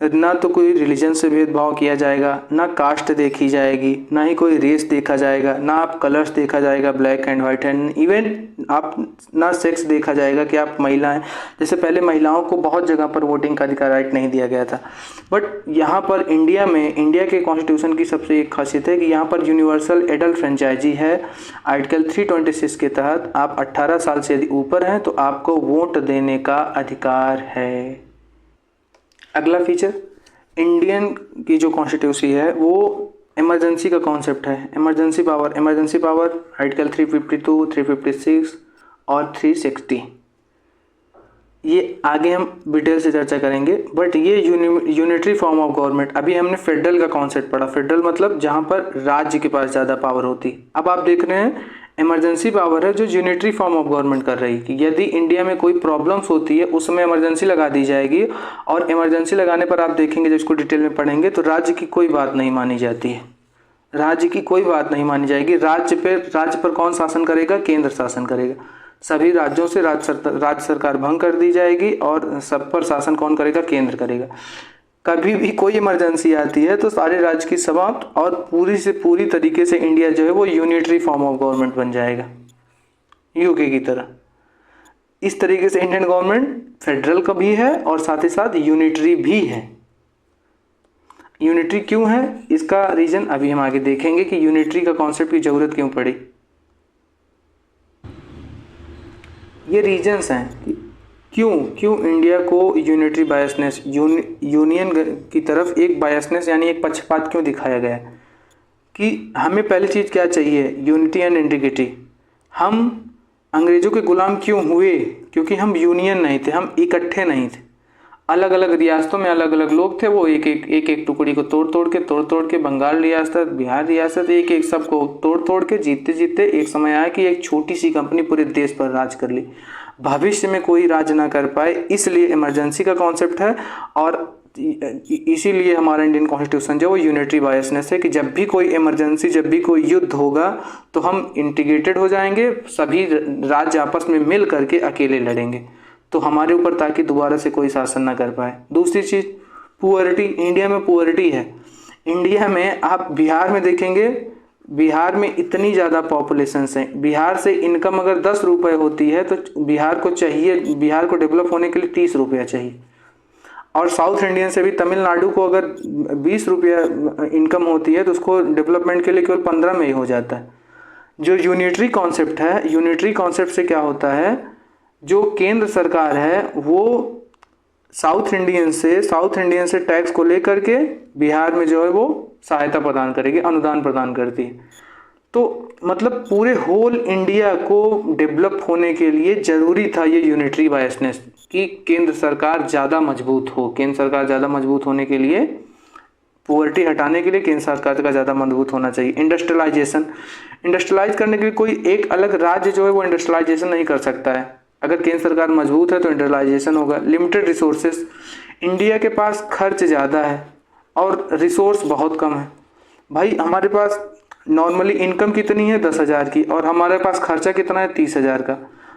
ना तो कोई रिलीजन से भेदभाव किया जाएगा, ना कास्ट देखी जाएगी, ना ही कोई रेस देखा जाएगा, ना आप कलर्स देखा जाएगा black and white, and even आप ना सेक्स देखा जाएगा कि आप महिला हैं। जैसे पहले महिलाओं को बहुत जगह पर वोटिंग का अधिकार राइट नहीं दिया गया था, बट यहाँ पर इंडिया में, इंडिया के कॉन्स्टिट्यूशन की सबसे एक खासियत है कि यहाँ पर यूनिवर्सल एडल्ट फ्रेंचाइजी है। आर्टिकल 326 के तहत आप 18 साल से यदि ऊपर हैं तो आपको वोट देने का अधिकार है। अगला फीचर, इंडियन की जो कॉन्स्टिट्यूशन है वो इमरजेंसी का कॉन्सेप्ट है। इमरजेंसी पावर आर्टिकल 352, 356 और 360। ये आगे हम डिटेल से चर्चा करेंगे। बट ये यूनिटरी फॉर्म ऑफ गवर्नमेंट, अभी हमने फेडरल का कॉन्सेप्ट पढ़ा। फेडरल मतलब जहाँ पर राज्य के पास ज़्यादा पावर होती। अब आप देख रहे हैं इमरजेंसी पावर है जो यूनिटरी फॉर्म ऑफ गवर्नमेंट कर रही कि यदि इंडिया में कोई प्रॉब्लम्स होती है उसमें इमरजेंसी लगा दी जाएगी। और इमरजेंसी लगाने पर आप देखेंगे, जब इसको डिटेल में पढ़ेंगे तो राज्य की कोई बात नहीं मानी जाती है। राज्य की कोई बात नहीं मानी जाएगी। राज्य पर कौन शासन करेगा? केंद्र शासन करेगा। सभी राज्यों से राज्य सरकार भंग कर दी जाएगी और सब पर शासन कौन करेगा? केंद्र करेगा। कभी भी कोई इमरजेंसी आती है तो सारे राज्य की समाप्त और पूरी से पूरी तरीके से इंडिया जो है वो यूनिटरी फॉर्म ऑफ गवर्नमेंट बन जाएगा, यूके की तरह। इस तरीके से इंडियन गवर्नमेंट फेडरल का भी है और साथ ही साथ यूनिटरी भी है। यूनिटरी क्यों है, इसका रीजन अभी हम आगे देखेंगे कि यूनिटरी का कॉन्सेप्ट की जरूरत क्यों पड़ी। ये रीजंस हैं कि क्यों इंडिया को यूनिटरी बायसनेस, यूनियन की तरफ एक बायसनेस यानी एक पक्षपात क्यों दिखाया गया है। कि हमें पहली चीज़ क्या चाहिए? Unity and integrity. हम अंग्रेज़ों के गुलाम क्यों हुए? क्योंकि हम यूनियन नहीं थे, हम इकट्ठे नहीं थे। अलग अलग रियासतों में अलग अलग लोग थे, वो एक एक टुकड़ी को तोड़ के बंगाल रियासत, बिहार रियासत, एक सबको तोड़ के जीतते जीतते एक समय आया कि एक छोटी सी कंपनी पूरे देश पर राज कर ली। भविष्य में कोई राज ना कर पाए, इसलिए इमरजेंसी का कॉन्सेप्ट है और इसीलिए हमारा इंडियन कॉन्स्टिट्यूशन जो वो यूनिटरी बायसनेस है कि जब भी कोई इमरजेंसी, जब भी कोई युद्ध होगा तो हम इंटीग्रेटेड हो जाएंगे, सभी राज्य आपस में मिल करके अकेले लड़ेंगे, तो हमारे ऊपर ताकि दोबारा से कोई शासन ना कर पाए। दूसरी चीज़ पुअरिटी, इंडिया में पुअरिटी है। इंडिया में आप बिहार में देखेंगे, बिहार में इतनी ज़्यादा पॉपुलेशन है, बिहार से इनकम अगर 10 रुपये होती है तो बिहार को डेवलप होने के लिए 30 रुपया चाहिए। और साउथ इंडियन से भी तमिलनाडु को अगर 20 रुपया इनकम होती है तो उसको डेवलपमेंट के लिए केवल 15 में ही हो जाता है। जो यूनिटरी कॉन्सेप्ट है, यूनिटरी कॉन्सेप्ट से क्या होता है, जो केंद्र सरकार है वो साउथ इंडियन से टैक्स को लेकर के बिहार में जो है वो सहायता प्रदान करेगी, अनुदान प्रदान करती है। तो मतलब पूरे होल इंडिया को डेवलप होने के लिए ज़रूरी था ये यूनिटरी बायसनेस कि केंद्र सरकार ज़्यादा मजबूत हो। केंद्र सरकार ज़्यादा मजबूत होने के लिए, पुअर्टी हटाने के लिए केंद्र सरकार का ज़्यादा मजबूत होना चाहिए। इंडस्ट्रियलाइज करने के लिए कोई एक अलग राज्य जो है वो इंडस्ट्रियलाइजेशन नहीं कर सकता है। अगर केंद्र सरकार मजबूत है तो इंडस्ट्रियलाइजेशन होगा। लिमिटेड रिसोर्सेस, इंडिया के पास खर्च ज़्यादा है और रिसोर्स बहुत कम है। भाई हमारे पास नॉर्मली इनकम कितनी है? 10,000 की, और हमारे पास खर्चा कितना है? 30,000 का।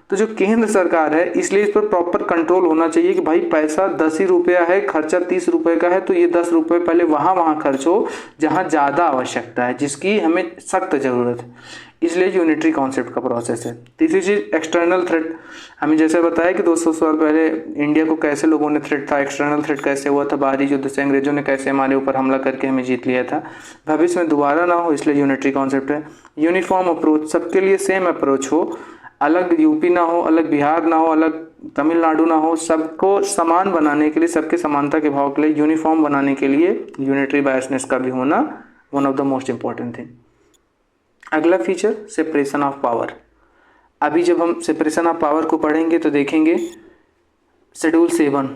तो जो केंद्र सरकार है, इसलिए इस पर प्रॉपर कंट्रोल होना चाहिए कि भाई पैसा 10 ही रुपया है, खर्चा 30 रुपये का है, तो ये 10 रुपये पहले वहाँ खर्च हो जहाँ ज़्यादा आवश्यकता है, जिसकी हमें सख्त ज़रूरत है। इसलिए यूनिटरी कॉन्सेप्ट का प्रोसेस है। तीसरी चीज़ एक्सटर्नल थ्रेट। हमें जैसे बताया कि 200 साल पहले इंडिया को कैसे लोगों ने थ्रेट था, एक्सटर्नल थ्रेट कैसे हुआ था, बाहरी युद्ध से अंग्रेजों ने कैसे हमारे ऊपर हमला करके हमें जीत लिया था, भविष्य में दोबारा ना हो, इसलिए यूनिटरी कॉन्सेप्ट है। यूनिफॉर्म अप्रोच, सबके लिए सेम अप्रोच हो, अलग यूपी ना हो, अलग बिहार ना हो, अलग तमिलनाडु ना हो, सबको समान बनाने के लिए, सबके समानता के भाव के लिए, यूनिफॉर्म बनाने के लिए यूनिटरी बायसनेस का भी होना one of the most important thing. अगला फीचर सेपरेशन ऑफ पावर। अभी जब हम सेपरेशन ऑफ पावर को पढ़ेंगे तो देखेंगे शेड्यूल 7,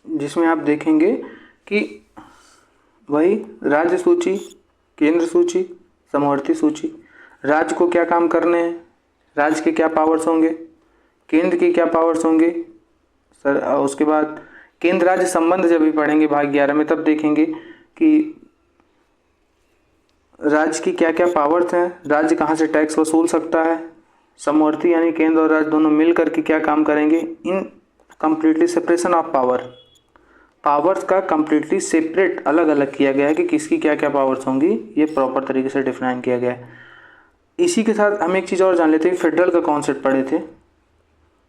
जिसमें आप देखेंगे कि वही राज्य सूची, केंद्र सूची, समवर्ती सूची, राज्य को क्या काम करने हैं, राज्य के क्या पावर्स होंगे, केंद्र की क्या पावर्स होंगे सर। उसके बाद केंद्र राज्य संबंध जब भी पढ़ेंगे भाग 11 में, तब देखेंगे कि राज्य की क्या क्या पावर्स हैं, राज्य कहाँ से टैक्स वसूल सकता है, समवर्ती यानी केंद्र और राज्य दोनों मिल करके क्या काम करेंगे। In completely separation of powers का कंप्लीटली सेपरेट अलग अलग किया गया है कि किसकी क्या क्या पावर्स होंगी, ये प्रॉपर तरीके से डिफाइन किया गया है। इसी के साथ हम एक चीज़ और जान लेते हैं, फेडरल का कॉन्सेप्ट पढ़े थे।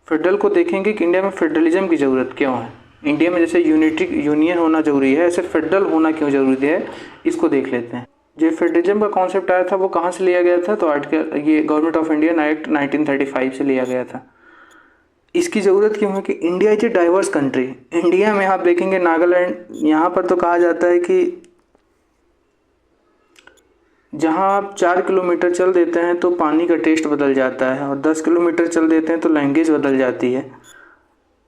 फेडरल को देखेंगे कि इंडिया में फेडरलिज्म की ज़रूरत क्यों है। इंडिया में जैसे यूनियन होना ज़रूरी है, ऐसे फेडरल होना क्यों ज़रूरी है, इसको देख लेते हैं। जो फेडरलिज्म का कॉन्सेप्ट आया था वो कहाँ से लिया गया था, तो आर्टिकल ये गवर्नमेंट ऑफ इंडिया एक्ट 1935 से लिया गया था। इसकी ज़रूरत क्यों है कि India is a diverse country. India में आप देखेंगे नागालैंड, यहाँ पर तो कहा जाता है कि जहाँ आप 4 किलोमीटर चल देते हैं तो पानी का टेस्ट बदल जाता है, और 10 किलोमीटर चल देते हैं तो लैंग्वेज बदल जाती है।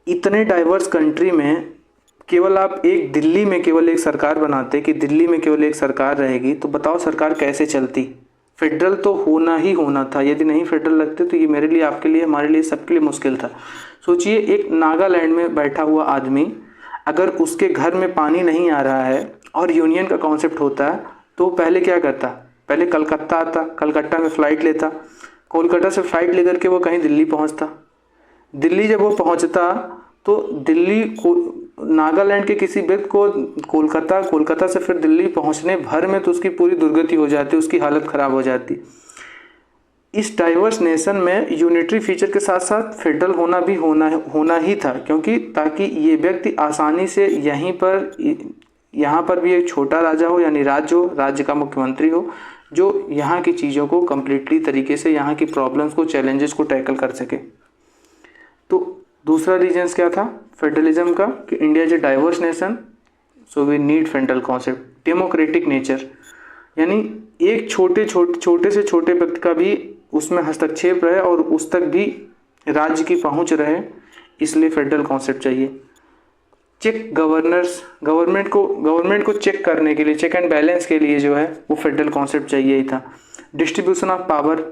इतने डाइवर्स कंट्री में केवल आप एक दिल्ली में केवल एक सरकार बनाते कि दिल्ली में केवल एक सरकार रहेगी, तो बताओ सरकार कैसे चलती। फेडरल तो होना ही होना था, यदि नहीं फेडरल लगते तो ये मेरे लिए, आपके लिए, हमारे लिए, सबके लिए मुश्किल था। सोचिए एक नागालैंड में बैठा हुआ आदमी, अगर उसके घर में पानी नहीं आ रहा है और यूनियन का कॉन्सेप्ट होता है, तो पहले क्या करता, पहले कलकत्ता आता, कलकत्ता में फ़्लाइट लेता, कोलकाता से फ़्लाइट लेकर के वो कहीं दिल्ली पहुंचता। दिल्ली जब वो पहुंचता तो दिल्ली को नागालैंड के किसी व्यक्ति को कोलकाता, कोलकाता से फिर दिल्ली पहुंचने भर में तो उसकी पूरी दुर्गति हो जाती, उसकी हालत ख़राब हो जाती। इस डाइवर्स नेशन में यूनिटरी फीचर के साथ साथ फेडरल होना भी होना ही था, क्योंकि ताकि ये व्यक्ति आसानी से यहाँ पर भी एक छोटा राजा हो, यानी राज्य हो, राज्य का मुख्यमंत्री हो, जो यहाँ की चीज़ों को कम्प्लीटली तरीके से, यहाँ की प्रॉब्लम्स को, चैलेंजेस को टैकल कर सके। तो दूसरा रीजन्स क्या था फेडरलिज्म का, कि India is a diverse nation, so we need federal concept. Democratic nature, यानी एक छोटे से छोटे व्यक्ति का भी उसमें हस्तक्षेप रहे और उस तक भी राज्य की पहुंच रहे, इसलिए फेडरल कॉन्सेप्ट चाहिए। चेक गवर्नमेंट को चेक करने के लिए, चेक एंड बैलेंस के लिए जो है वो फेडरल कॉन्सेप्ट चाहिए ही था। डिस्ट्रीब्यूशन ऑफ पावर,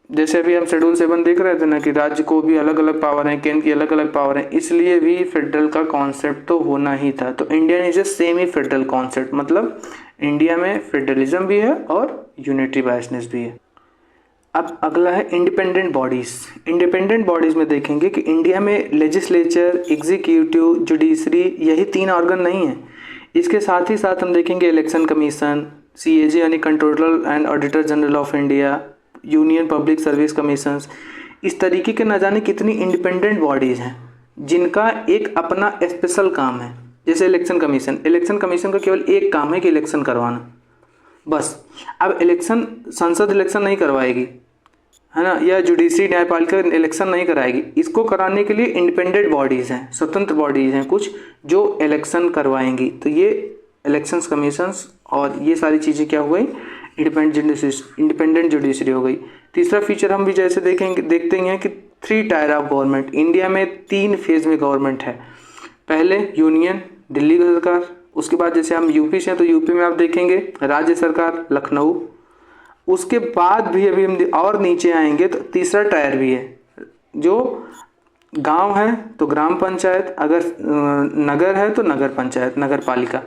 जैसे अभी हम शेड्यूल 7 देख रहे थे ना कि राज्य को भी अलग अलग पावर हैं, केंद्र की अलग अलग पावर हैं, इसलिए भी फेडरल का कॉन्सेप्ट तो होना ही था। तो Indian is a semi federal concept, मतलब इंडिया में फेडरलिज्म भी है और यूनिटरी बायसनेस भी है। अब अगला है इंडिपेंडेंट बॉडीज़। इंडिपेंडेंट बॉडीज़ में देखेंगे कि इंडिया में लेजिस्लेचर, एग्जीक्यूटिव, जुडिशरी, यही 3 ऑर्गन नहीं है। इसके साथ ही साथ हम देखेंगे इलेक्शन कमीशन, CAG यानी controller and auditor general of India, union public service commissions, इस तरीके के न जाने कितनी इंडिपेंडेंट बॉडीज़ हैं जिनका एक अपना स्पेशल काम है। जैसे इलेक्शन कमीशन का केवल एक काम है कि इलेक्शन करवाना, बस। अब इलेक्शन, संसद इलेक्शन नहीं करवाएगी, है ना, या जुडिशरी न्यायपालिका इलेक्शन नहीं कराएगी। इसको कराने के लिए इंडिपेंडेंट बॉडीज़ हैं, स्वतंत्र बॉडीज़ हैं कुछ, जो इलेक्शन करवाएंगी। तो ये इलेक्शंस कमीशंस और ये सारी चीज़ें क्या हो गई, इंडिपेंडेंट जुडिशरी हो गई। तीसरा फीचर हम भी जैसे देखते हैं कि 3 टायर ऑफ गवर्नमेंट। इंडिया में 3 फेज़ में गवर्नमेंट है। पहले यूनियन, दिल्ली की सरकार, उसके बाद जैसे हम यूपी से हैं तो यूपी में आप देखेंगे राज्य सरकार, लखनऊ। उसके बाद भी अभी हम और नीचे आएंगे तो तीसरा टायर भी है, जो गांव है तो ग्राम पंचायत, अगर नगर है तो नगर पंचायत, नगर पालिका।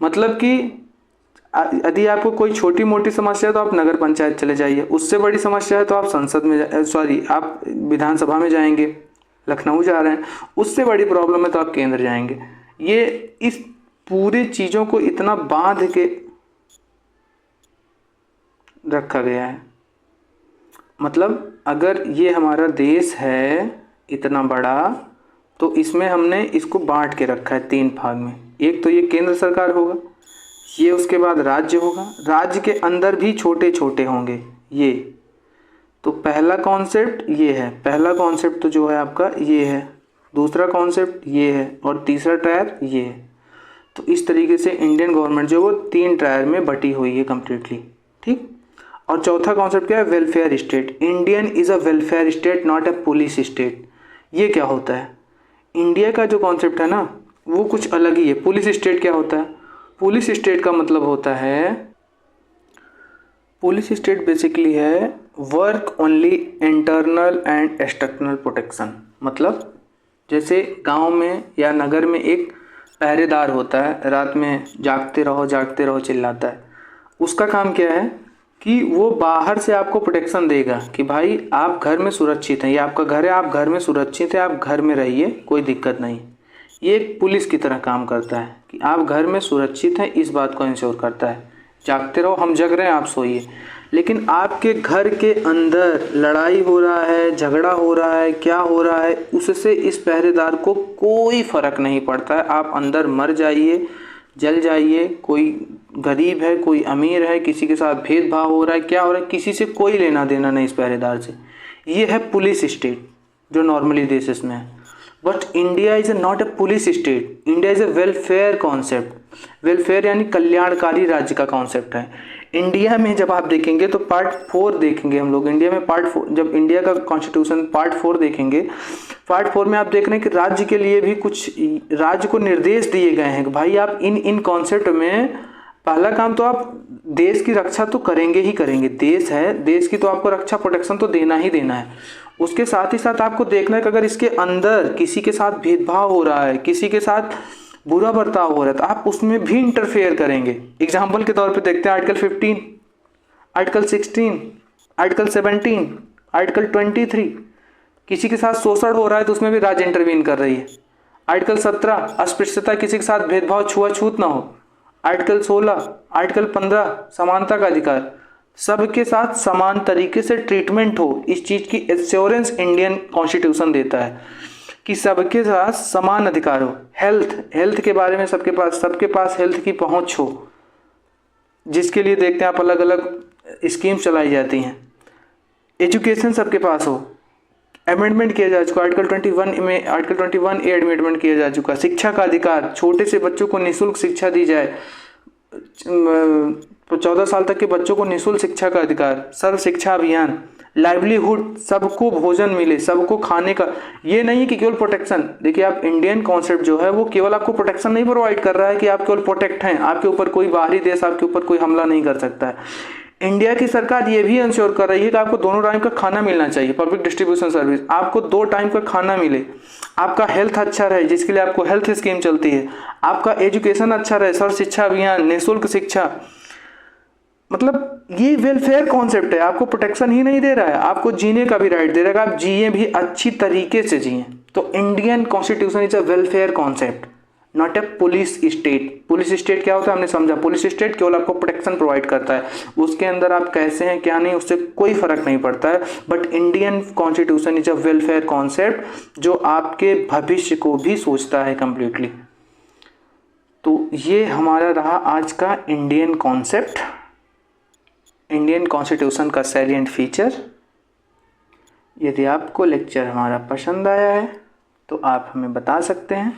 मतलब कि यदि आपको कोई छोटी मोटी समस्या है तो आप नगर पंचायत चले जाइए, उससे बड़ी समस्या है तो आप आप विधानसभा में जाएंगे, लखनऊ जा रहे हैं, उससे बड़ी प्रॉब्लम है तो आप केंद्र जाएंगे। ये इस पूरी चीज़ों को इतना बांध के रखा गया है। मतलब अगर ये हमारा देश है इतना बड़ा, तो इसमें हमने इसको बांट के रखा है 3 भाग में। एक तो ये केंद्र सरकार होगा, ये उसके बाद राज्य होगा, राज्य के अंदर भी छोटे छोटे होंगे ये। तो पहला कॉन्सेप्ट ये है, पहला कॉन्सेप्ट तो जो है आपका ये है, दूसरा कॉन्सेप्ट ये है और तीसरा टायर ये है। तो इस तरीके से इंडियन गवर्नमेंट जो वो 3 टायर में बटी हुई है कम्प्लीटली, ठीक। और चौथा कॉन्सेप्ट क्या है, welfare state. Indian is a welfare state, not a police state. ये क्या होता है, इंडिया का जो कॉन्सेप्ट है ना वो कुछ अलग ही है। पुलिस स्टेट क्या होता है, पुलिस स्टेट का मतलब होता है, पुलिस स्टेट बेसिकली है work only internal and external protection. मतलब जैसे गांव में या नगर में एक पहरेदार होता है, रात में जागते रहो चिल्लाता है। उसका काम क्या है कि वो बाहर से आपको प्रोटेक्शन देगा कि भाई आप घर में सुरक्षित हैं, ये आपका घर है, आप घर में सुरक्षित हैं, आप घर में रहिए, कोई दिक्कत नहीं। ये एक पुलिस की तरह काम करता है कि आप घर में सुरक्षित हैं, इस बात को इंश्योर करता है। जागते रहो, हम जग रहे हैं, आप सोइए। लेकिन आपके घर के अंदर लड़ाई हो रहा है, झगड़ा हो रहा है, क्या हो रहा है, उससे इस पहरेदार को कोई फ़र्क नहीं पड़ता है। आप अंदर मर जाइए, जल जाइए, कोई गरीब है, कोई अमीर है, किसी के साथ भेदभाव हो रहा है, क्या हो रहा है, किसी से कोई लेना देना नहीं इस पहरेदार से। ये है पुलिस स्टेट जो नॉर्मली देशेस में है। But India is not a police state, India is a welfare concept. Welfare यानी कल्याणकारी राज्य का कॉन्सेप्ट है। इंडिया में जब आप देखेंगे तो पार्ट 4 देखेंगे हम लोग। इंडिया में पार्ट 4, जब इंडिया का कॉन्स्टिट्यूशन पार्ट 4 देखेंगे, पार्ट 4 में आप देख रहे हैं कि राज्य के लिए भी कुछ राज्य को निर्देश दिए गए हैं कि भाई आप इन कॉन्सेप्ट में पहला काम तो आप देश की रक्षा तो करेंगे ही करेंगे। देश है, देश की तो आपको रक्षा प्रोटेक्शन तो देना ही देना है। उसके साथ ही साथ आपको देखना है कि अगर इसके अंदर किसी के साथ भेदभाव हो रहा है, किसी के साथ बुरा बर्ताव हो रहा है तो आप उसमें भी इंटरफेयर करेंगे। एग्जाम्पल के तौर पे देखते हैं आर्टिकल 15, आर्टिकल 16, आर्टिकल 17, आर्टिकल 23। किसी के साथ शोषण हो रहा है तो उसमें भी राज्य इंटरवीन कर रही है। आर्टिकल 17, अस्पृश्यता, किसी के साथ भेदभाव, छुआछूत ना हो। आर्टिकल 16, आर्टिकल 15, समानता का अधिकार, सबके साथ समान तरीके से ट्रीटमेंट हो, इस चीज़ की एश्योरेंस इंडियन कॉन्स्टिट्यूशन देता है कि सबके साथ समान अधिकार हो। हेल्थ के बारे में सबके पास हेल्थ की पहुंच हो, जिसके लिए देखते हैं आप अलग अलग स्कीम्स चलाई जाती हैं। एजुकेशन सबके पास हो, अमेंडमेंट किया जा चुका आर्टिकल 21 में, आर्टिकल 21A अमेंडमेंट किया जा चुका। शिक्षा का अधिकार, छोटे से बच्चों को निःशुल्क शिक्षा दी जाए, 14 साल तक के बच्चों को निःशुल्क शिक्षा का अधिकार, सर्व शिक्षा अभियान, लाइवलीहुड, सबको भोजन मिले, सबको खाने का। ये नहीं कि केवल प्रोटेक्शन, देखिए आप इंडियन कॉन्सेप्ट जो है वो केवल आपको प्रोटेक्शन नहीं प्रोवाइड कर रहा है कि आप केवल प्रोटेक्ट हैं, आपके ऊपर कोई बाहरी देश आपके ऊपर कोई हमला नहीं कर सकता है। इंडिया की सरकार ये भी इंश्योर कर रही है कि आपको दोनों टाइम का खाना मिलना चाहिए, पब्लिक डिस्ट्रीब्यूशन सर्विस, आपको 2 टाइम का खाना मिले, आपका हेल्थ अच्छा रहे जिसके लिए आपको हेल्थ स्कीम चलती है, आपका एजुकेशन अच्छा रहे, सर्व शिक्षा अभियान, निःशुल्क शिक्षा। मतलब ये वेलफेयर कॉन्सेप्ट है, आपको प्रोटेक्शन ही नहीं दे रहा है, आपको जीने का भी राइट दे रहा है, आप जिए भी अच्छी तरीके से जिए। तो Indian constitution is a welfare concept, not a police state. Police state क्या होता है हमने समझा, पुलिस स्टेट केवल आपको प्रोटेक्शन प्रोवाइड करता है, उसके अंदर आप कैसे हैं क्या नहीं उससे कोई फर्क नहीं पड़ता है। But Indian constitution is a welfare concept जो आपके भविष्य को भी सोचता है कंप्लीटली। तो ये हमारा रहा आज का इंडियन कॉन्सेप्ट, इंडियन कॉन्स्टिट्यूशन का सैलिएंट फीचर। यदि आपको लेक्चर हमारा पसंद आया है तो आप हमें बता सकते हैं,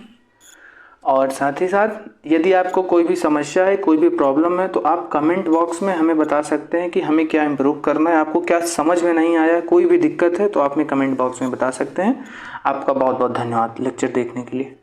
और साथ ही साथ यदि आपको कोई भी समस्या है, कोई भी प्रॉब्लम है तो आप कमेंट बॉक्स में हमें बता सकते हैं कि हमें क्या इम्प्रूव करना है, आपको क्या समझ में नहीं आया, कोई भी दिक्कत है तो आप हमें कमेंट बॉक्स में बता सकते हैं। आपका बहुत बहुत धन्यवाद लेक्चर देखने के लिए।